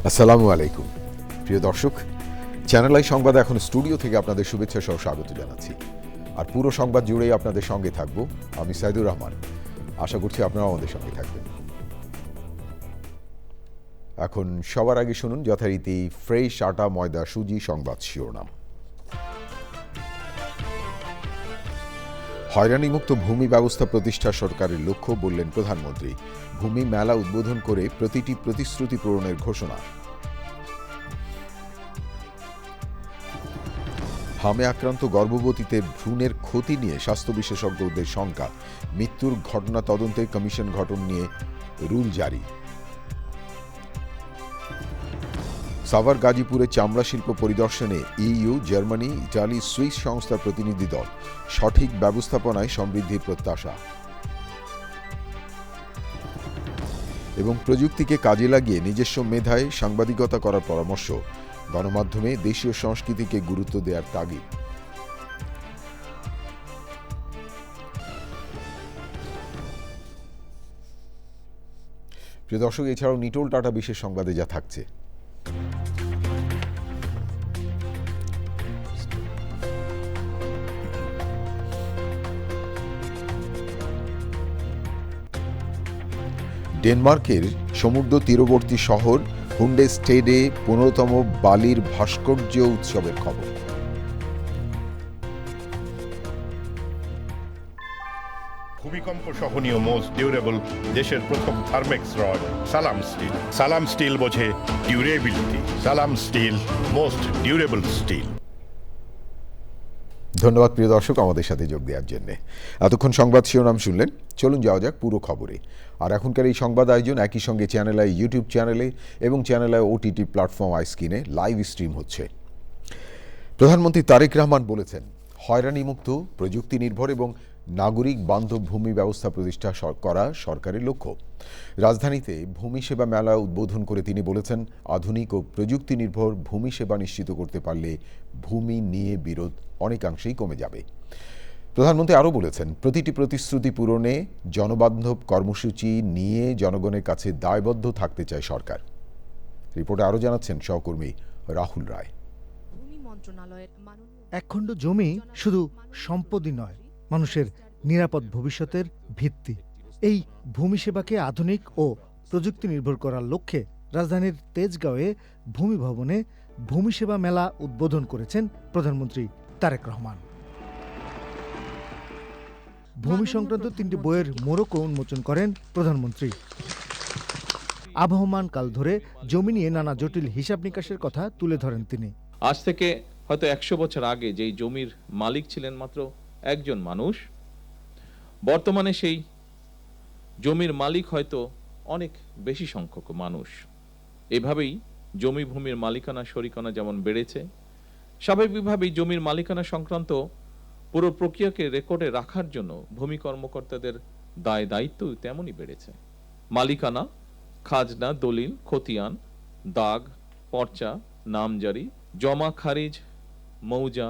আসসালামু আলাইকুম প্রিয় দর্শক, চ্যানেল আই সংবাদ এখন স্টুডিও থেকে আপনাদের শুভেচ্ছা সহ স্বাগত জানাচ্ছি। আর পুরো সংবাদ জুড়েই আপনাদের সঙ্গে থাকব আমি সাইদুর রহমান। আশা করছি আপনারাও আমাদের সঙ্গে থাকবেন। এখন সবার আগে শুনুন যথারীতি ফ্রেশ আটা ময়দা সুজি সংবাদ শিরোনাম। হয়রানিমুক্ত ভূমি ব্যবস্থা প্রতিষ্ঠা সরকারের লক্ষ্য বললেন প্রধানমন্ত্রী। ভূমি মেলা উদ্বোধন করে প্রতিটি প্রতিশ্রুতি পূরণের ঘোষণা। হামে আক্রান্ত গর্ভবতীতে ভ্রূণের ক্ষতি নিয়ে স্বাস্থ্য বিশেষজ্ঞদের শঙ্কা। মৃত্যুর ঘটনা তদন্তে কমিশন গঠন নিয়ে রুল জারি। সাভার গাজীপুরে চামড়া শিল্প পরিদর্শনে ইইউ, জার্মানি, ইটালি, সুইস সংস্থার প্রতিনিধি দল। সঠিক ব্যবস্থাপনায় সমৃদ্ধির প্রত্যাশা। এবং প্রযুক্তিকে কাজে লাগিয়ে নিজস্ব মেধায় সাংবাদিকতা করার পরামর্শ। গণমাধ্যমে দেশীয় সংস্কৃতিকে গুরুত্ব দেওয়ার তাগিদ। প্রিয় দর্শক, এছাড়াও নিটোল টাটা বিশেষ সংবাদে যা থাকছে। ডেনমার্কের সমুদ্র তীরবর্তী শহর হুন্ডেস্টেডে 15তম বালির ভাস্কর্য উৎসবের খবর। ভূমিকম্প সহনীয় মোস্ট ডিউরেবল দেশের প্রথম থার্মেক্স রড সালাম স্টিল। সালাম স্টিল বোঝে ডিউরেবিলিটি। সালাম স্টিল, মোস্ট ডিউরেবল স্টিল। ধন্যবাদ প্রিয় দর্শক আমাদের সাথে যোগ দেওয়ার জন্য। এতক্ষণ সংবাদ শিরোনাম শুনলেন, চলুন যাওয়া যাক পুরো খবরে। আর এখনকার এই সংবাদ আয়োজন একই সঙ্গে চ্যানেল আই ইউটিউব চ্যানেলে এবং চ্যানেল আই ওটিটি প্ল্যাটফর্ম আইস্ক্রিনে লাইভ স্ট্রিম হচ্ছে। প্রধানমন্ত্রী তারেক রহমান বলেছেন, হয়রানিমুক্ত, প্রযুক্তি নির্ভর এবং নাগরিক বান্ধব ভূমি ব্যবস্থা প্রতিষ্ঠা করা সরকারের লক্ষ্য। রাজধানীতে ভূমি সেবা মেলা উদ্বোধন করে তিনি বলেছেন, আধুনিক ও প্রযুক্তি নির্ভর ভূমি সেবা নিশ্চিত করতে পারলে ভূমি নিয়ে বিরোধ অনেকাংশেই কমে যাবে। প্রধানমন্ত্রী আরও বলেছেন, প্রতিটি প্রতিশ্রুতি পূরণে জনবান্ধব কর্মসূচি নিয়ে জনগণের কাছে দায়বদ্ধ থাকতে চায় সরকার। রিপোর্টে আরও জানাচ্ছেন সহকর্মী রাহুল রায়। একখণ্ড জমি শুধু সম্পদই নয়, মানুষের নিরাপদ ভবিষ্যতের ভিত্তি। এই ভূমি সেবাকে আধুনিক ও প্রযুক্তি নির্ভর করার লক্ষ্যে রাজধানীর তেজগাঁওয়ে ভূমি ভবনে ভূমি সেবা মেলা উদ্বোধন করেছেন প্রধানমন্ত্রী তারেক রহমান। ভূমি সংক্রান্ত 3টি বইয়ের মোড়কও উন্মোচন করেন প্রধানমন্ত্রী। আবহমান কাল ধরে জমি নিয়ে নানা জটিল হিসাব নিকাশের কথা তুলে ধরেন তিনি। আজ থেকে হয়তো 100 বছর আগে যেই জমির মালিক ছিলেন মাত্র একজন মানুষ, বর্তমানে সেই জমির মালিক হয়তো অনেক বেশি সংখ্যক মানুষ। এভাবেই জমি ভূমির মালিকানা শরিকানা যেমন বেড়েছে, স্বাভাবিকভাবেই জমির মালিকানা সংক্রান্ত পুরো প্রক্রিয়াকে রেকর্ডে রাখার জন্য ভূমি কর্মকর্তাদের দায় দায়িত্ব তেমনই বেড়েছে। মালিকানা, খাজনা, দলিল, খতিয়ান, দাগ, পর্চা, নামজারি, জমা খারিজ, মৌজা,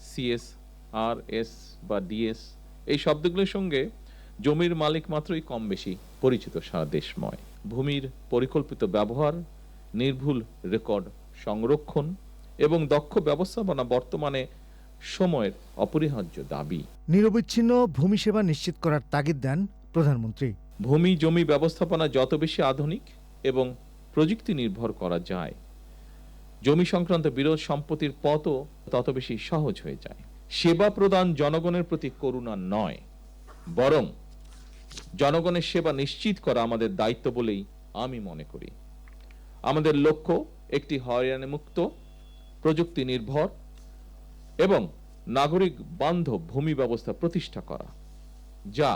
সিএস, আর এস বা ডিএস, এই শব্দগুলোর সঙ্গে জমির মালিক মাত্রই কম বেশি পরিচিত সারা দেশময়। ভূমির পরিকল্পিত ব্যবহার, নির্ভুল রেকর্ড সংরক্ষণ এবং দক্ষ ব্যবস্থাপনা বর্তমানে সময়ের অপরিহার্য দাবি। নিরবিচ্ছিন্ন ভূমি সেবা নিশ্চিত করার তাগিদ দেন প্রধানমন্ত্রী। ভূমি জমি ব্যবস্থাপনা যত বেশি আধুনিক এবং প্রযুক্তি নির্ভর করা যায়, জমি সংক্রান্ত বিরোধ সম্পত্তির পথও তত বেশি সহজ হয়ে যায়। সেবা প্রদান জনগণের প্রতি করুণা নয়, বরং জনগণের সেবা নিশ্চিত করা আমাদের দায়িত্ব বলেই আমি মনে করি। আমাদের লক্ষ্য একটি হয়রানিমুক্ত, প্রযুক্তি নির্ভর এবং নাগরিক বান্ধব ভূমি ব্যবস্থা প্রতিষ্ঠা করা, যা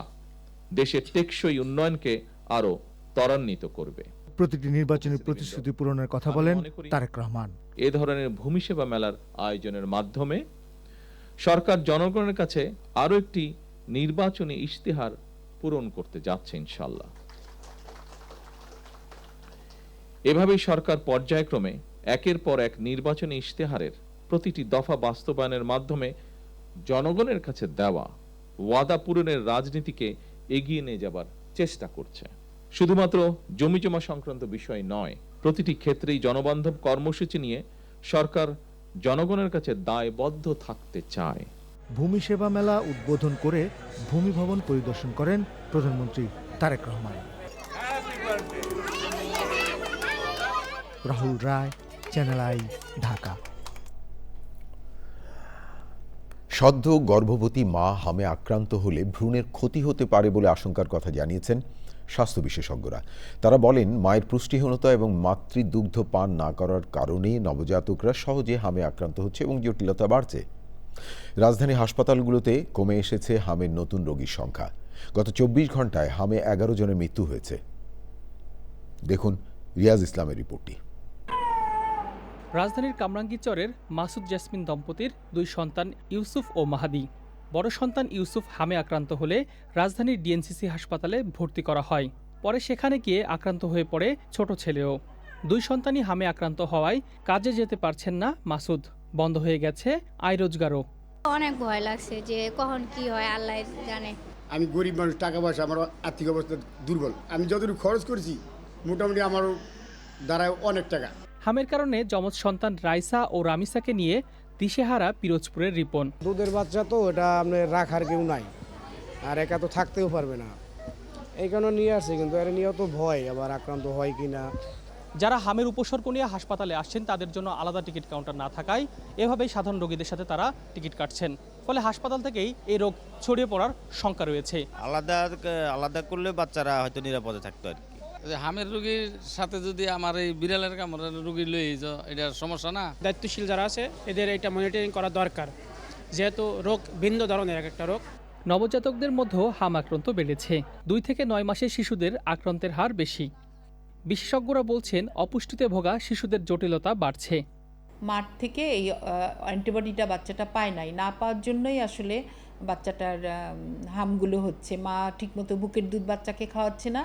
দেশের টেকসই উন্নয়নকে আরো ত্বরান্বিত করবে। প্রতিটি নির্বাচনী প্রতিশ্রুতি পূরণের কথা বলেন তারেক রহমান। এ ধরনের ভূমি সেবা মেলার আয়োজনের মাধ্যমে সরকার জনগণের কাছে আরো একটি নির্বাচনী ইশতেহার পূরণ করতে যাচ্ছে ইনশাআল্লাহ। এভাবেই সরকার পর্যায়ক্রমে একের পর এক নির্বাচনী ইশতেহারের প্রতিটি দফা বাস্তবায়নের মাধ্যমে জনগণের কাছে দেওয়া ওয়াদা পূরণের রাজনীতিকে এগিয়ে নিয়ে যাবার চেষ্টা করছে। শুধুমাত্র জমিজমা সংক্রান্ত বিষয় নয়, প্রতিটি ক্ষেত্রেই জনবান্ধব কর্মসূচি নিয়ে সরকার জনগণের কাছে দায়বদ্ধ থাকতে চায়। ভূমি সেবা মেলা উদ্বোধন করে ভূমি ভবন পরিদর্শন করেন প্রধানমন্ত্রী তারেক রহমান। রাহুল রায়, চ্যানেল আই, ঢাকা। সদ্য গর্ভবতী মা হামে আক্রান্ত হলে ভ্রূণের ক্ষতি হতে পারে বলে আশঙ্কার কথা জানিয়েছেন স্বাস্থ্য বিশেষজ্ঞরা। তারা বলেন, মায়ের পুষ্টিহীনতা এবং মাতৃদুগ্ধ পান না করার কারণে নবজাতকরা সহজে হামে আক্রান্ত হচ্ছে এবং জটিলতা বাড়ছে। রাজধানী হাসপাতালগুলোতে কমে এসেছে হামের নতুন রোগীর সংখ্যা। গত 24 ঘন্টায় হামে 11 জনের মৃত্যু হয়েছে। দেখুন রিয়াজ ইসলামের রিপোর্টটি। রাজধানীর কামরাঙ্গীরচরের মাসুদ জেসমিন দম্পতির 2 সন্তান ইউসুফ ও মাহাদি। বড় সন্তান ইউসুফ হামে আক্রান্ত হলে রাজধানীর ডিএনসিসি হাসপাতালে ভর্তি করা হয়। পরে সেখানে গিয়ে আক্রান্ত হয়ে পড়ে ছোট ছেলেও। 2 সন্তানই হামে আক্রান্ত হওয়ায় কাজে যেতে পারছেন না মাসুদ। বন্ধ হয়ে গেছে আয় রোজগারও। অনেক ভয় লাগছে যে কখন কি হয় আল্লাহ জানে। আমি গরিব মানুষ, টাকা পয়সা, আমার আর্থিক অবস্থা দুর্বল। আমি যতটুকু খরচ করেছি মোটামুটি আমার দ্বারায় অনেক টাকা। হামের কারণে যমজ সন্তান রাইসা ও রামিসাকে নিয়ে দিশেহারা পিরোজপুরের রিপন। দুধের বাচ্চা তো এটা আপনার রাখার কেউ নাই, আর একা তো থাকতেও পারবে না, এই কারণে নিয়ে আসছে। কিন্তু এর নিয়েও তো ভয়, আবার আক্রান্ত হয় কি না। যারা হামের উপসর্গ নিয়ে হাসপাতালে আসছেন তাদের জন্য আলাদা টিকিট কাউন্টার না থাকায় এভাবেই সাধারণ রোগীদের সাথে তারা টিকিট কাটছেন। ফলে হাসপাতাল থেকেই এই রোগ ছড়িয়ে পড়ার শঙ্কা রয়েছে। আলাদা করলে বাচ্চারা হয়তো নিরাপদে থাকতো আর কি। হামের রোগীর সাথে যদি আমার এই বিড়ালের কামড়ের রোগী লই যাও, এটা সমস্যা না। দায়িত্বশীল যারা আছে এদের এটা মনিটরিং করা দরকার, যেহেতু রোগ ভিন্ন ধরনের একটা রোগ। নবজাতকদের মধ্যেও হাম আক্রান্ত বেড়েছে। 2 থেকে 9 মাসের শিশুদের আক্রান্তের হার বেশি। বিশেষজ্ঞরা বলছেন, অপুষ্টিতে ভোগা শিশুদের জটিলতা বাড়ছে। মাঠ থেকে এই অ্যান্টিবডিটা বাচ্চাটা পায় নাই, না পাওয়ার জন্যই আসলে বাচ্চাটার হামগুলো হচ্ছে। মা ঠিকমতো বুকের দুধ বাচ্চাকে খাওয়াচ্ছে না,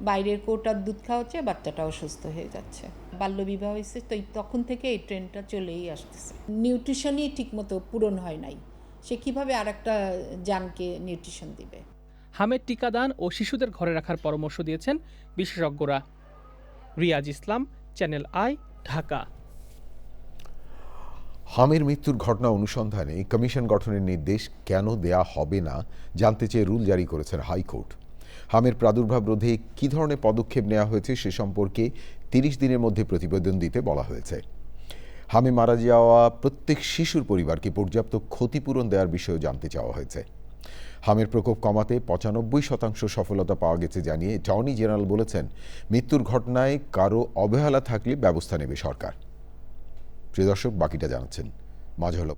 বাইরের কৌটার দুধ খাওয়াচ্ছে, বাচ্চাটা অসুস্থ হয়ে যাচ্ছে। বাল্যবিবাহ হয়েছে তো তখন থেকে এই ট্রেন্ডটা চলেই আসতেছে। নিউট্রিশনই ঠিকমতো পূরণ হয় নাই, সে কিভাবে আর একটা জানকে নিউট্রিশন দিবে। হামের টিকাদান ও শিশুদের ঘরে রাখার পরামর্শ দিয়েছেন বিশেষজ্ঞরা। রিয়াজ ইসলাম, চ্যানেল আই, ঢাকা। হামের মৃত্যুর ঘটনা অনুসন্ধানে কমিশন গঠনের নির্দেশ কেন দেয়া হবে না জানতে চেয়ে রুল জারি করেছেন হাইকোর্ট। হামের প্রাদুর্ভাব রোধে কী ধরনের পদক্ষেপ নেওয়া হয়েছে সে সম্পর্কে 30 দিনের মধ্যে প্রতিবেদন দিতে বলা হয়েছে। হামে মারা যাওয়া প্রত্যেক শিশুর পরিবারকে পর্যাপ্ত ক্ষতিপূরণ দেওয়ার বিষয়েও জানতে চাওয়া হয়েছে। হামের প্রকোপ কমাতে 95% সফলতা পাওয়া গেছে জানিয়ে অ্যাটর্নি জেনারেল বলেছেন, মৃত্যুর ঘটনায় কারো অবহেলা থাকলে ব্যবস্থা নেবে সরকার। প্রিয় দর্শক, বাকিটা জানাচ্ছেন মাজহলক।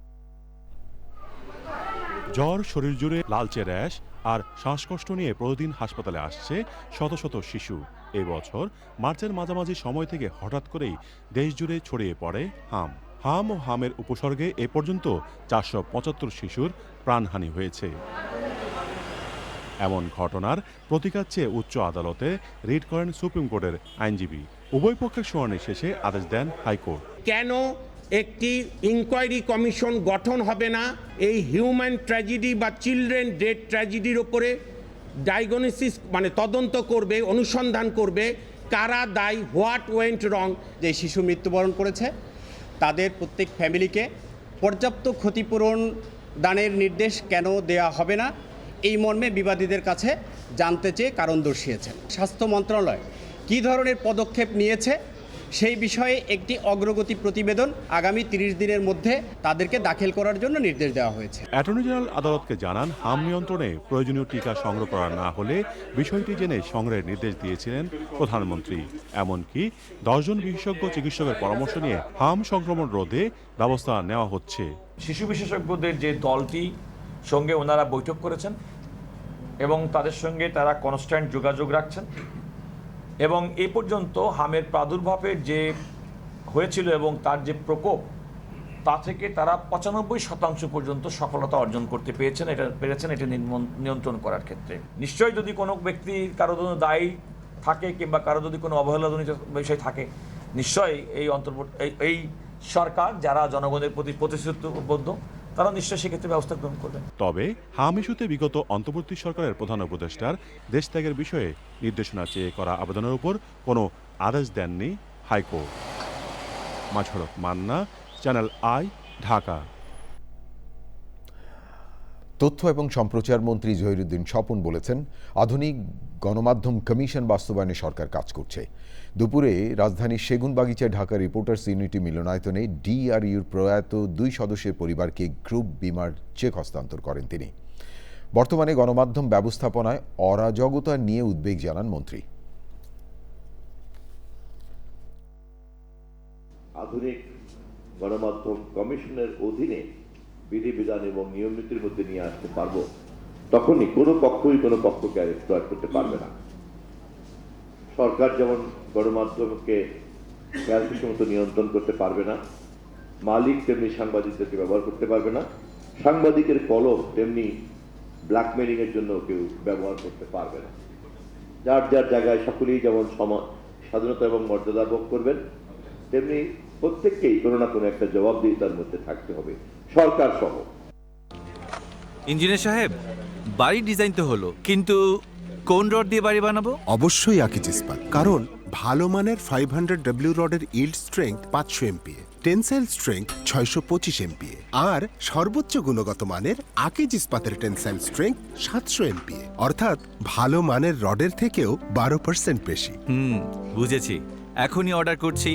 জ্বর, শরীর জুড়ে লালচে র্যাশ আর শ্বাসকষ্ট নিয়ে প্রতিদিন হাসপাতালে আসছে শত শত শিশু। এই বছর মার্চের মাঝামাঝি সময় থেকে হঠাৎ করেই দেশ জুড়ে ছড়িয়ে পড়ে হাম। হাম ও হামের উপসর্গে এ পর্যন্ত 475 শিশুর প্রাণহানি হয়েছে। এমন ঘটনার প্রতিকার চেয়ে উচ্চ আদালতে রিট করেন সুপ্রিম কোর্টের আইনজীবী। উভয় পক্ষের শুনানি শেষে আদেশ দেন হাইকোর্ট। কেন একটি ইনকোয়ারি কমিশন গঠন হবে না এই হিউম্যান ট্র্যাজেডি বা চিলড্রেন ডেথ ট্র্যাজেডির ওপরে? ডায়াগনোসিস মানে তদন্ত করবে, অনুসন্ধান করবে কারা দায়ী, হোয়াট ওয়েন্ট রং। যে শিশু মৃত্যুবরণ করেছে তাদের প্রত্যেক ফ্যামিলিকে পর্যাপ্ত ক্ষতিপূরণ দানের নির্দেশ কেন দেয়া হবে না, এই মর্মে বিবাদীদের কাছে জানতে চেয়ে কারণ দর্শিয়েছেন। স্বাস্থ্য মন্ত্রণালয় কী ধরনের পদক্ষেপ নিয়েছে সেই বিষয়ে একটি অগ্রগতি প্রতিবেদন আগামী 30 দিনের মধ্যে তাদেরকে দাখিল করার জন্য নির্দেশ দেওয়া হয়েছে। অ্যাটর্নি জেনারেল আদালতকে জানান, হাম নিয়ন্ত্রণে প্রয়োজনীয় টিকা সংগ্রহ করা না হলে বিষয়টি জেনে সংগ্রহের নির্দেশ দিয়েছিলেন প্রধানমন্ত্রী। এমনকি 10 জন বিশেষজ্ঞ চিকিৎসকের পরামর্শ নিয়ে হাম সংক্রমণ রোধে ব্যবস্থা নেওয়া হচ্ছে। শিশু বিশেষজ্ঞদের যে দলটি সঙ্গে ওনারা বৈঠক করেছেন এবং তাদের সঙ্গে তারা কনস্ট্যান্ট যোগাযোগ রাখছেন এবং এ পর্যন্ত হামের প্রাদুর্ভাবের যে হয়েছিল এবং তার যে প্রকোপ, তা থেকে তারা 95% পর্যন্ত সফলতা অর্জন করতে পেরেছেন এটা নিয়ন্ত্রণ করার ক্ষেত্রে। নিশ্চয়ই যদি কোনো ব্যক্তি কারো জন্য দায়ী থাকে কিংবা কারো যদি কোনো অবহেলাজনিত বিষয় থাকে, নিশ্চয়ই এই সরকার যারা জনগণের প্রতি প্রতিশ্রুতিবদ্ধ তারা নিশ্চয়ই সেক্ষেত্রে ব্যবস্থা গ্রহণ করবেন। তবে হাম ইস্যুতে বিগত অন্তর্বর্তী সরকারের প্রধান উপদেষ্টার দেশ ত্যাগের বিষয়ে নির্দেশনা চেয়ে করা আবেদনের উপর কোনো আদেশ দেননি হাইকোর্ট। মাঝরক মান্না, চ্যানেল আই, ঢাকা। তথ্য এবং সম্প্রচার মন্ত্রী জহিরুদ্দিন স্বপন বলেছেন, আধুনিক গণমাধ্যম কমিশন বাস্তবায়নে সরকার কাজ করছে। দুপুরে রাজধানীর সেগুনবাগিচায় ঢাকা রিপোর্টার্স ইউনিটি মিলনায়তনে ডিআরইউর প্রয়াত 2 সদস্যের পরিবারকে গ্রুপ বিমার চেক হস্তান্তর করেন তিনি। বর্তমানে গণমাধ্যম ব্যবস্থাপনায় অরাজকতা নিয়ে উদ্বেগ জানান মন্ত্রী। আধুনিক গণমাধ্যম কমিশনের অধীনে বিধিবিধান এবং নিয়ম নীতির মধ্যে নিয়ে আসতে পারবো, তখনই কোনো পক্ষই কোনো পক্ষকে এক্সপ্লয়েট করতে পারবে না। সরকার যেমন গণমাধ্যমকে মতো নিয়ন্ত্রণ করতে পারবে না, মালিক তেমনি সাংবাদিকদেরকে ব্যবহার করতে পারবে না, সাংবাদিকের কলম তেমনি ব্ল্যাকমেলিং এর জন্য কেউ ব্যবহার করতে পারবে না। যার যার জায়গায় সকলেই যেমন স্বাধীনতা এবং মর্যাদা ভোগ করবেন, তেমনি প্রত্যেককেই কোনো না কোনো একটা জবাবদিহিতার মধ্যে থাকতে হবে, সরকার সহ। ইঞ্জিনিয়ার সাহেব, বাড়ি ডিজাইন তো হলো, কিন্তু কোন রড দিয়ে বাড়ি বানাবো? অবশ্যই আকিজ ইস্পাত, কারণ ভালো মানের 500W রডের yield strength 500 MPa, tensile strength 625 MPa, আর সর্বোচ্চ গুণগত মানের আকিজ ইস্পাতের টেনসাইল স্ট্রেংথ 700 MPa, অর্থাৎ ভালো মানের রডের থেকেও 12% বেশি। বুঝেছি, এখনই অর্ডার করছি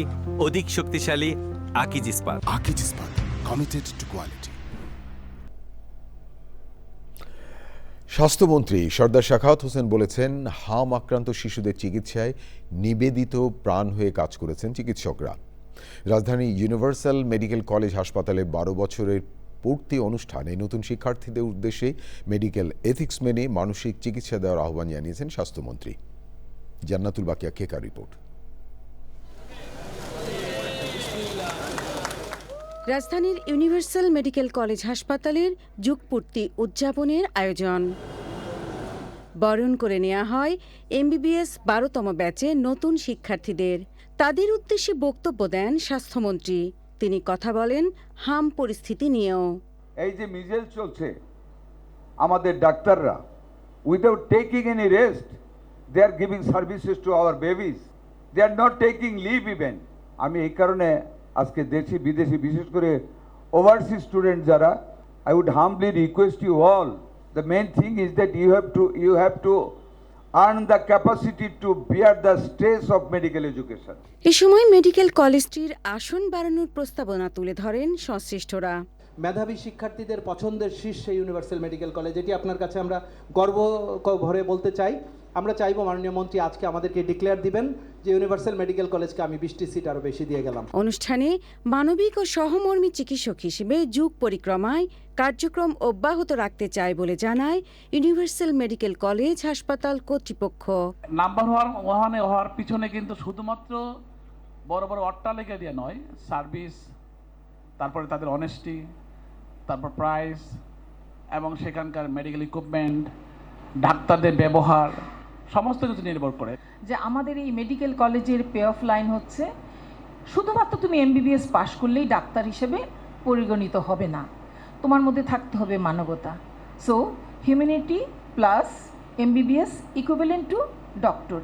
অধিক শক্তিশালী আকিজ ইস্পাত। আকিজ ইস্পাত, কমিটেড টু কোয়ালিটি। স্বাস্থ্যমন্ত্রী সর্দার শাখাওয়াত হোসেন বলেছেন, হাম আক্রান্ত শিশুদের চিকিৎসায় নিবেদিত প্রাণ হয়ে কাজ করেছেন চিকিৎসকরা। রাজধানী ইউনিভার্সাল মেডিকেল কলেজ হাসপাতালে 12 বছরের পূর্তি অনুষ্ঠানে নতুন শিক্ষার্থীদের উদ্দেশ্যে মেডিকেল এথিক্স মেনে মানসিক চিকিৎসা দেওয়ার আহ্বান জানিয়েছেন স্বাস্থ্যমন্ত্রী। জান্নাতুল বাকিয়া কেকা রিপোর্ট। রাজধানীর ইউনিভার্সাল মেডিকেল কলেজ হাসপাতালের যুগপূর্তি উদযাপনের আয়োজন। বরণ করে নেওয়া হয় MBBS 12তম ব্যাচের নতুন শিক্ষার্থীদের। তাদের উদ্দেশ্যে বক্তব্য দেন স্বাস্থ্যমন্ত্রী। তিনি কথা বলেন হাম পরিস্থিতি নিয়েও। এই যে মিজেল চলছে, আমাদের ডাক্তাররা without taking any rest they are giving services to our babies, they are not taking leave even. আমি এই কারণে আজকে দেশি বিদেশি বিশেষ করে ওভারসিজ স্টুডেন্ট যারা, I would humbly request you all, the main thing is that you have to earn the capacity to bear the stress of medical education. এ সময় মেডিকেল কলেজটির আসন বাড়ানোর প্রস্তাবনা তুলে ধরেন সংশ্লিষ্টরা। মেধাবী শিক্ষার্থীদের পছন্দের শীর্ষে ইউনিভার্সাল মেডিকেল কলেজ, এটি আপনার কাছে আমরা গর্ব ভরে বলতে চাই। আমরা চাইব মাননীয় মন্ত্রী আজকে আমাদেরকে ডিক্লেয়ার দিবেন যে ইউনিভার্সাল মেডিকেল কলেজকে আমি 20টি সিট আরও বেশি দিয়ে গেলাম। অনুষ্ঠানে মানবিক ও সহমর্মী চিকিৎসক হিসেবে যুগ পরিক্রমায় কার্যক্রম অব্যাহত রাখতে চায় বলে জানায় ইউনিভার্সাল মেডিকেল কলেজ হাসপাতাল কর্তৃপক্ষ। নাম্বার হওয়ার পিছনে কিন্তু শুধুমাত্র বড় বড় অট্টালিকা দিয়ে নয়, সার্ভিস, তারপরে তাদের অনেস্টি, তারপর প্রাইস এবং সেখানকার মেডিকেল ইকুইপমেন্ট, ডাক্তারদের ব্যবহার, সমস্ত কিছু নির্ভর করে। যে আমাদের এই মেডিকেল কলেজের পে অফ লাইন হচ্ছে, শুধুমাত্র তুমি MBBS পাশ করলেই ডাক্তার হিসেবে পরিগণিত হবে না, তোমার মধ্যে থাকতে হবে মানবতা। So humanity plus MBBS equivalent to doctor.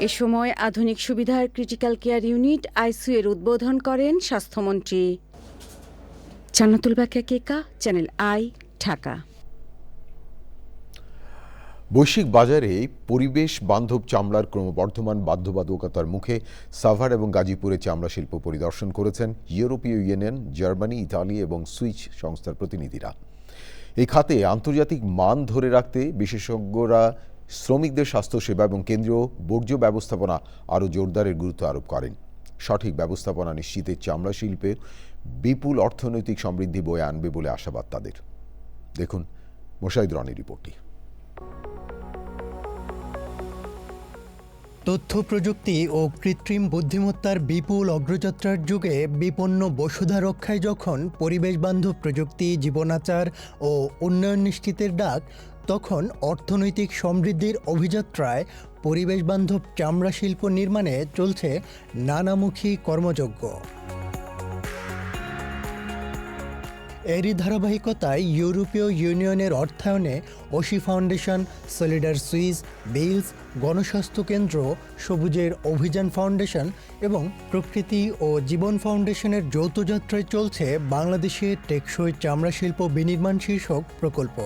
এ সময় আধুনিক সুবিধার ক্রিটিক্যাল কেয়ার ইউনিট ICU এর উদ্বোধন করেন স্বাস্থ্যমন্ত্রী। জান্নাতুল বাকিয়া কেকা, চ্যানেল আই, ঢাকা। বৈশ্বিক বাজারে পরিবেশ বান্ধব চামড়ার ক্রমবর্ধমান বাধ্যবাধকতার মুখে সাভার এবং গাজীপুরে চামড়া শিল্প পরিদর্শন করেছেন ইউরোপীয় ইউনিয়ন, জার্মানি, ইতালি এবং সুইস সংস্থার প্রতিনিধিরা। এই খাতে আন্তর্জাতিক মান ধরে রাখতে বিশেষজ্ঞরা শ্রমিকদের স্বাস্থ্যসেবা এবং কেন্দ্রীয় বর্জ্য ব্যবস্থাপনা আরও জোরদারের গুরুত্ব আরোপ করেন। সঠিক ব্যবস্থাপনা নিশ্চিতে চামড়া শিল্পে বিপুল অর্থনৈতিক সমৃদ্ধি বয়ে আনবে বলে আশাবাদ তাদের। দেখুন মোশাহিদ রনির রিপোর্টটি। তথ্য প্রযুক্তি ও কৃত্রিম বুদ্ধিমত্তার বিপুল অগ্রযাত্রার যুগে বিপন্ন বসুধা রক্ষায় যখন পরিবেশবান্ধব প্রযুক্তি, জীবনাচার ও উন্নয়ন নিশ্চিতের ডাক, তখন অর্থনৈতিক সমৃদ্ধির অভিযাত্রায় পরিবেশবান্ধব চামড়া শিল্প নির্মাণে চলছে নানামুখী কর্মযজ্ঞ। এরই ধারাবাহিকতায় ইউরোপীয় ইউনিয়নের অর্থায়নে ওশি ফাউন্ডেশন, সলিডার সুইস, বিলস, গণস্বাস্থ্য কেন্দ্র, সবুজের অভিযান ফাউন্ডেশন এবং প্রকৃতি ও জীবন ফাউন্ডেশনের যৌথ যাত্রায় চলছে বাংলাদেশে টেকসই চামড়া শিল্প বিনির্মাণ শীর্ষক প্রকল্প।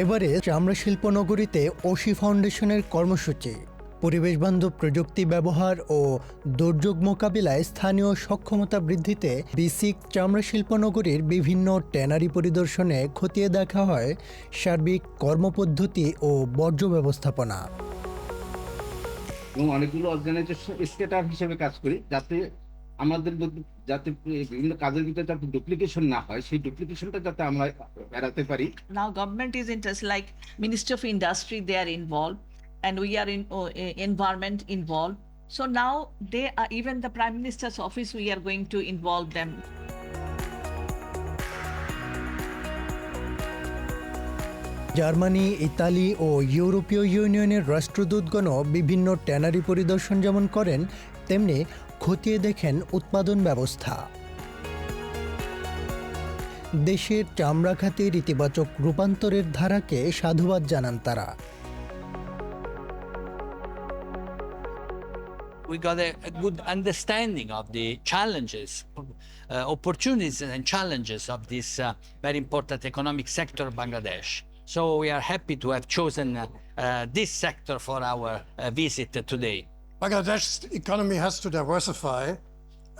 এবারে চামড়া শিল্প নগরীতে ওশি ফাউন্ডেশনের কর্মসূচি পরিবেশবান্ধব প্রযুক্তি ব্যবহার ও দুর্যোগ মোকাবিলায় স্থানীয় সক্ষমতা বৃদ্ধিতে বিসিক চামড়া শিল্প নগরীর বিভিন্ন ট্যানারি পরিদর্শনে খতিয়ে দেখা হয় সার্বিক কর্মপদ্ধতি ও বর্জ্য ব্যবস্থাপনা। এবং অনেকগুলো অর্গানাইজেশন স্কেটার হিসেবে কাজ করি, যাতে আমাদের যাতে বিভিন্ন কাজের ভিতরে যাতে ডুপ্লিকেশন না হয়, সেই ডুপ্লিকেশনটা যাতে আমরা এড়াতে পারি। Now government is interested, like Ministry of Industry, they are involved, and we are in environment involved. So now they are, even the Prime Minister's office, we are going to involve them. Germany, Italy ও ইউরোপীয় ইউনিয়নের রাষ্ট্রদূতগণও বিভিন্ন tannery পরিদর্শন যেমন করেন, তেমনি খতিয়ে দেখেন উৎপাদন ব্যবস্থা। দেশের চামড়া খাতের ইতিবাচক রূপান্তরের ধারাকে সাধুবাদ জানান তারা। We got a good understanding of the challenges, opportunities and challenges of this very important economic sector of Bangladesh. So we are happy to have chosen this sector for our visit today. Bangladesh's economy has to diversify,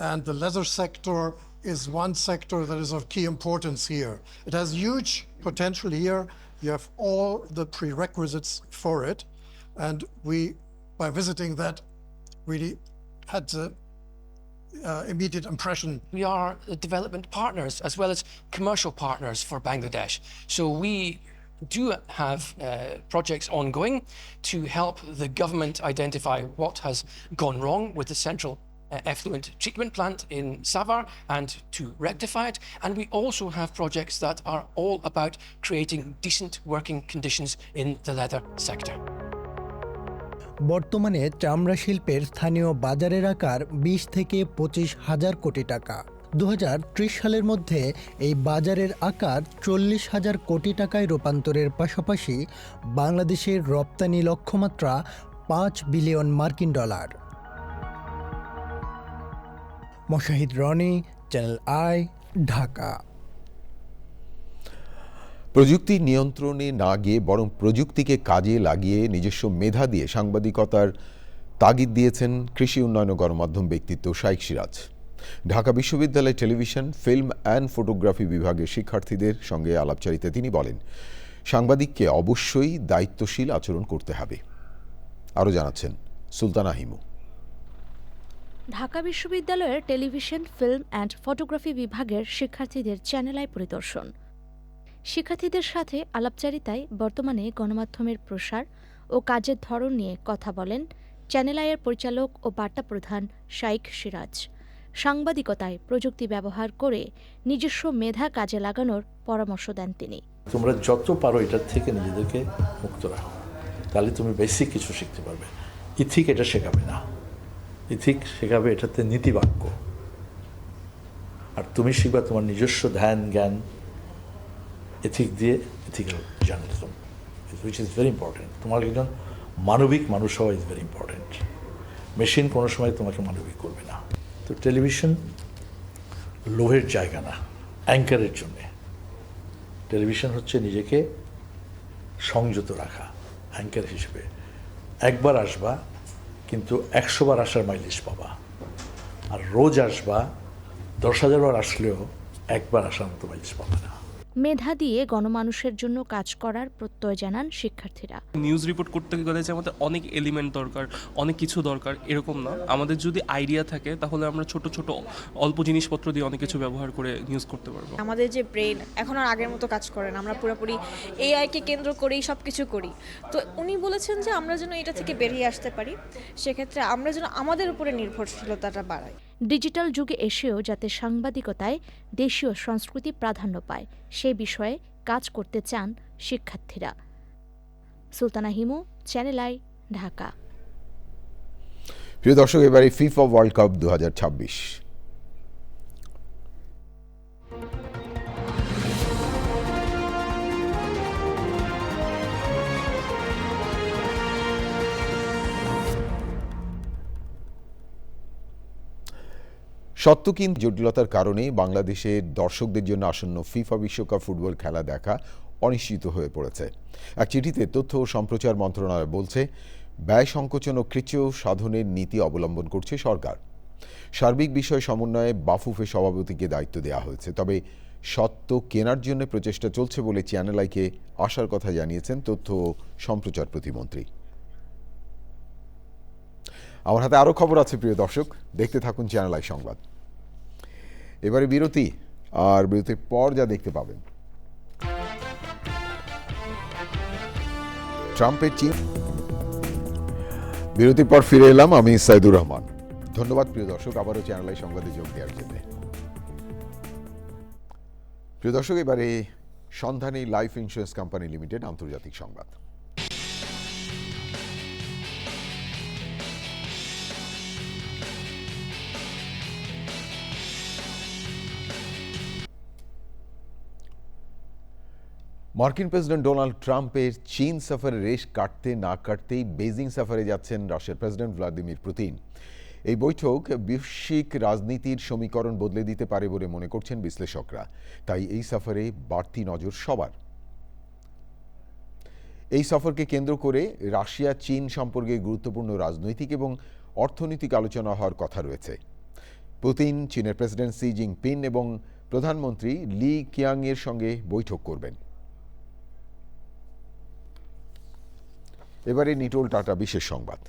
and the leather sector is one sector that is of key importance here. It has huge potential here. You have all the prerequisites for it, and we, by visiting that, really had the immediate impression. We are development partners as well as commercial partners for Bangladesh. So we do have projects ongoing to help the government identify what has gone wrong with the central effluent treatment plant in Savar and to rectify it. And we also have projects that are all about creating decent working conditions in the leather sector. বর্তমানে চামড়া শিল্পের স্থানীয় বাজারের আকার 20 থেকে 25 হাজার কোটি টাকা। 2030 সালের মধ্যে এই বাজারের আকার 40 হাজার কোটি টাকায় রূপান্তরের পাশাপাশি বাংলাদেশের রপ্তানি লক্ষ্যমাত্রা 5 বিলিয়ন মার্কিন dollar. Mosahid Roni, channel I, Dhaka. প্রযুক্তি নিয়ন্ত্রণে না গিয়ে বরং প্রযুক্তিকে কাজে লাগিয়ে নিজস্ব মেধা দিয়ে সাংবাদিকতার তাগিদ দিয়েছেন কৃষি উন্নয়ন ও গণমাধ্যম ব্যক্তিত্ব শাইখ সিরাজ। ঢাকা বিশ্ববিদ্যালয় টেলিভিশন, ফিল্ম অ্যান্ড ফটোগ্রাফি বিভাগের শিক্ষার্থীদের সঙ্গে আলাপচারিতায় তিনি বলেন, সাংবাদিককে অবশ্যই দায়িত্বশীল আচরণ করতে হবে। আরও জানাচ্ছেন সুলতানা হিমু। ঢাকা বিশ্ববিদ্যালয়ের টেলিভিশন, ফিল্ম অ্যান্ড ফটোগ্রাফি বিভাগের শিক্ষার্থীদের চ্যানেল আই পরিদর্শন। শিক্ষার্থীদের সাথে আলাপচারিতায় বর্তমানে গণমাধ্যমের প্রসার ও কাজের ধরন নিয়ে কথা বলেন চ্যানেল আইয়ের পরিচালক ও বার্তা প্রধান শাইখ সিরাজ। সাংবাদিকতায় প্রযুক্তি ব্যবহার করে নিজস্ব মেধা কাজে লাগানোর পরামর্শ দেন তিনি। তোমরা যত পারো এটার থেকে নিজেদেরকে মুক্ত রাখো, তাহলে তুমি বেসিক কিছু শিখতে পারবে। ইথিক এটা শেখাবে না, ইথিক শেখাবে এটাতে নীতিবাক্য। আর তুমি শিখবা তোমার নিজস্ব ধ্যান জ্ঞান এথিক দিয়ে, ethical journalism, which is very important. তোমার একজন মানবিক মানুষ হওয়া ইজ ভেরি ইম্পর্টেন্ট। মেশিন কোনো সময় তোমাকে মানবিক করবে না। তো টেলিভিশন লোভের জায়গা না, অ্যাঙ্কারের জন্যে। টেলিভিশন হচ্ছে নিজেকে সংযত রাখা অ্যাঙ্কার হিসেবে। একবার আসবা কিন্তু 100 বার আসার মাইলেজ পাবা, আর রোজ আসবা 10,000 বার আসলেও একবার আসার মতো মাইলেজ পাবা না। মেধা দিয়ে গণমানুষের জন্য কাজ করার প্রত্যয় জানান শিক্ষার্থীরা। নিউজ রিপোর্ট করতে গেলে যে আমাদের অনেক এলিমেন্ট দরকার, অনেক কিছু দরকার, এরকম না। আমাদের যদি আইডিয়া থাকে তাহলে আমরা ছোট ছোট অল্প জিনিসপত্র দিয়ে অনেক কিছু ব্যবহার করে নিউজ করতে পারবো। আমাদের যে ব্রেন এখন আর আগের মতো কাজ করে না, আমরা পুরোপুরি এআইকে কেন্দ্র করেই সব কিছু করি। তো উনি বলেছেন যে আমরা যেন এটা থেকে বেরিয়ে আসতে পারি, সেক্ষেত্রে আমরা যেন আমাদের উপরে নির্ভরশীলতাটা বাড়াই। ডিজিটাল যুগে এসেও যাতে সাংবাদিকতায় দেশীয় সংস্কৃতি প্রাধান্য পায় সে বিষয়ে কাজ করতে চান শিক্ষার্থীরা। Sultana Himu, channel I, Dhaka. প্রিয় দর্শক, এবারে ফিফা ওয়ার্ল্ড কাপ 2026। সত্য কিন্তু জটিলতার কারণে বাংলাদেশের দর্শকদের জন্য আসন্ন ফিফা বিশ্বকাপ ফুটবল খেলা দেখা অনিশ্চিত হয়ে পড়েছে। এক চিঠিতে তথ্য ও সম্প্রচার মন্ত্রণালয় বলছে, ব্যয় সংকোচন ও কৃচ্ছ সাধনের নীতি অবলম্বন করছে সরকার। সার্বিক বিষয় সমন্বয়ে বাফুফে সভাপতিকে দায়িত্ব দেওয়া হয়েছে। তবে সত্য কেনার জন্য প্রচেষ্টা চলছে বলে চ্যানেল আইকে আসার কথা জানিয়েছেন তথ্য ও সম্প্রচার প্রতিমন্ত্রী। আমার হাতে আরও খবর আছে প্রিয় দর্শক, দেখতে থাকুন চ্যানেল আই সংবাদ। এবারে বিরতি, আর বিরতির পর যা দেখতে পাবেন, ট্রাম্পের চীন। বিরতির পর ফিরে এলাম, আমি সাইদুর রহমান। ধন্যবাদ প্রিয় দর্শক আবারও চ্যানেল আই সংবাদে যোগ দেওয়ার জন্য। প্রিয় দর্শক, এবারে সন্ধানী লাইফ ইন্স্যুরেন্স কোম্পানি লিমিটেড আন্তর্জাতিক সংবাদ। মার্কিন প্রেসিডেন্ট ডোনাল্ড ট্রাম্পের চীন সফরের রেশ কাটতে না কাটতেই বেইজিং সফরে যাচ্ছেন রাশিয়ার প্রেসিডেন্ট ভ্লাদিমির পুতিন। এই বৈঠক বৈশ্বিক রাজনীতির সমীকরণ বদলে দিতে পারে বলে মনে করছেন বিশ্লেষকরা। তাই এই সফরে বাড়তি নজর সবার। এই সফরকে কেন্দ্র করে রাশিয়া চীন সম্পর্কে গুরুত্বপূর্ণ রাজনৈতিক এবং অর্থনৈতিক আলোচনা হওয়ার কথা রয়েছে। পুতিন চীনের প্রেসিডেন্ট শি জিনপিং এবং প্রধানমন্ত্রী লি কিয়াংয়ের সঙ্গে বৈঠক করবেন। এবারে নিটোল টাটা বিশেষ সংবাদ।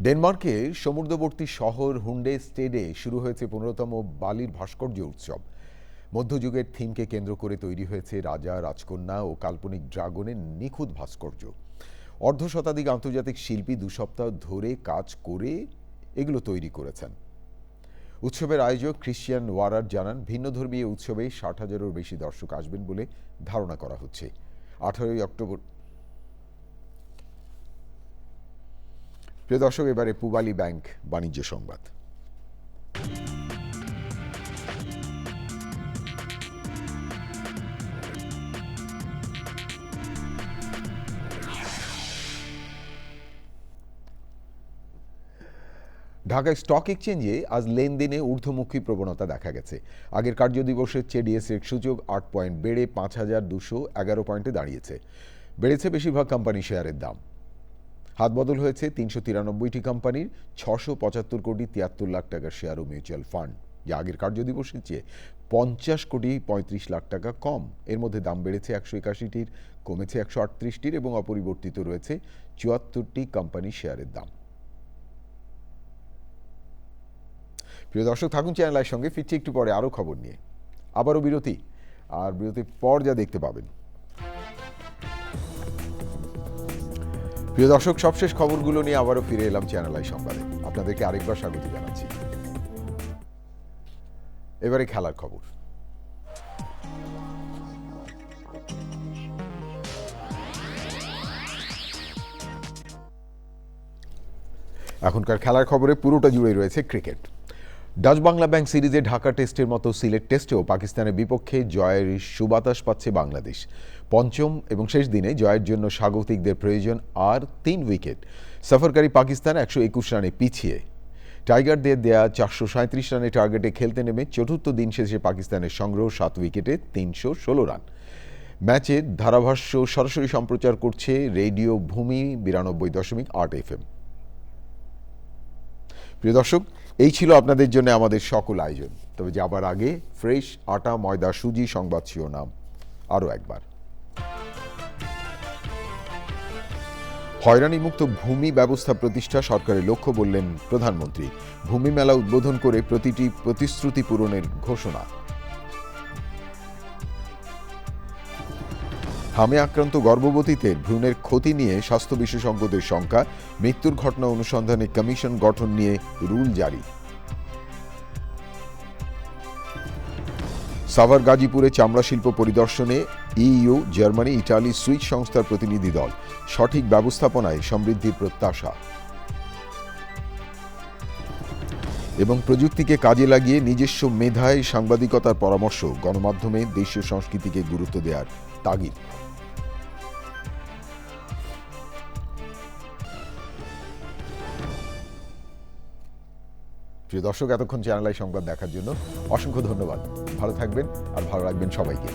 ডেনমার্কের সমুদ্রবর্তী শহর হুন্ডে স্টেডে শুরু হয়েছে 15তম বালির ভাস্কর্য উৎসব। মধ্যযুগের থিমকে কেন্দ্র করে তৈরি হয়েছে রাজা, রাজকন্যা ও কাল্পনিক ড্রাগনের নিখুঁত ভাস্কর্য। অর্ধ শতাধিক আন্তর্জাতিক শিল্পী 2 সপ্তাহ ধরে কাজ করে এগুলো তৈরি করেছেন। উৎসবের আয়োজক ক্রিশ্চিয়ান ওয়ারার জানান, ভিন্নধর্মী উৎসবে 60,000-এরও বেশি দর্শক আসবেন বলে ধারণা করা হচ্ছে। 18 অক্টোবর। প্রিয় দর্শক, এবারে পূবালী ব্যাংক বাণিজ্য সংবাদ। ঢাকা স্টক এক্সচেঞ্জে আজ লেনদেনে ঊর্ধ্বমুখী প্রবণতা দেখা গেছে। আগের কার্যদিবসের চেয়ে ডিএসসির সূচক 8 পয়েন্ট বেড়ে 5,211 পয়েন্টে দাঁড়িয়েছে। বেড়েছে বেশিরভাগ কোম্পানি শেয়ারের দাম। হাত বদল হয়েছে 393টি কোম্পানির 675 কোটি 73 লাখ টাকার শেয়ার ও মিউচুয়াল ফান্ড, যা আগের কার্যদিবসের চেয়ে 50 কোটি 35 লাখ টাকা কম। এর মধ্যে দাম বেড়েছে 181টির, কমেছে 138টির এবং অপরিবর্তিত রয়েছে 74টি কোম্পানির শেয়ারের দাম। প্রিয় দর্শক, থাকুন চ্যানেল আইয়ের সঙ্গে। ফিরছি একটু পরে আরও খবর নিয়ে। আবারও বিরতি, আর বিরতির পর যা দেখতে পাবেন। প্রিয় দর্শক, সবশেষ খবরগুলো নিয়ে আবারও ফিরে এলাম চ্যানেল আই সংবাদে। আপনাদেরকে আরেকবার স্বাগত জানাচ্ছি। এবারে খেলার খবর। এখনকার খেলার খবরে পুরোটা জুড়ে রয়েছে ক্রিকেট। ডাচ বাংলা ব্যাংক সিরিজে ঢাকা টেস্টের মতো সিলেট টেস্টেও পাকিস্তানের বিপক্ষে জয়ের সুবাতাস পাচ্ছে বাংলাদেশ। পঞ্চম এবং শেষ দিনে জয়ের জন্য স্বাগতিকদের প্রয়োজন আর 3 উইকেট। সফরকারী পাকিস্তান 121 রানে পিছিয়ে। টাইগারদের দেয়া 437 রানের টার্গেটে খেলতে নেমে চতুর্থ দিন শেষে পাকিস্তানের সংগ্রহ 7 উইকেটে 316 রান। ম্যাচের ধারাভাষ্য সরাসরি সম্প্রচার করছে রেডিও ভূমি 92.8 FM। প্রিয় দর্শক, এই ছিল আপনাদের জন্য আমাদের সকল আয়োজন। তবে যাবার আগে ফ্রেশ আটা, ময়দা, সুজি সংবাদ শিরোনাম আরও একবার। হয়রানিমুক্ত ভূমি ব্যবস্থা প্রতিষ্ঠা সরকারের লক্ষ্য বললেন প্রধানমন্ত্রী। ভূমি মেলা উদ্বোধন করে প্রতিটি প্রতিশ্রুতি পূরণের ঘোষণা। হামে আক্রান্ত গর্ভবতীদের ভ্রূণের ক্ষতি নিয়ে স্বাস্থ্য বিশেষজ্ঞদের শঙ্কা। মৃত্যুর ঘটনা অনুসন্ধানে কমিশন গঠন নিয়ে রুল জারি। সাভার গাজীপুরে চামড়া শিল্প পরিদর্শনে ইইউ, জার্মানি, ইটালি, সুইস সংস্থার প্রতিনিধি দল। সঠিক ব্যবস্থাপনায় সমৃদ্ধির প্রত্যাশা। এবং প্রযুক্তিকে কাজে লাগিয়ে নিজস্ব মেধায় সাংবাদিকতার পরামর্শ, গণমাধ্যমে দেশীয় সংস্কৃতিকে গুরুত্ব দেওয়ার তাগিদ। প্রিয় দর্শক, এতক্ষণ চ্যানেল আই সংবাদ দেখার জন্য অসংখ্য ধন্যবাদ। ভালো থাকবেন আর ভালো রাখবেন সবাইকে।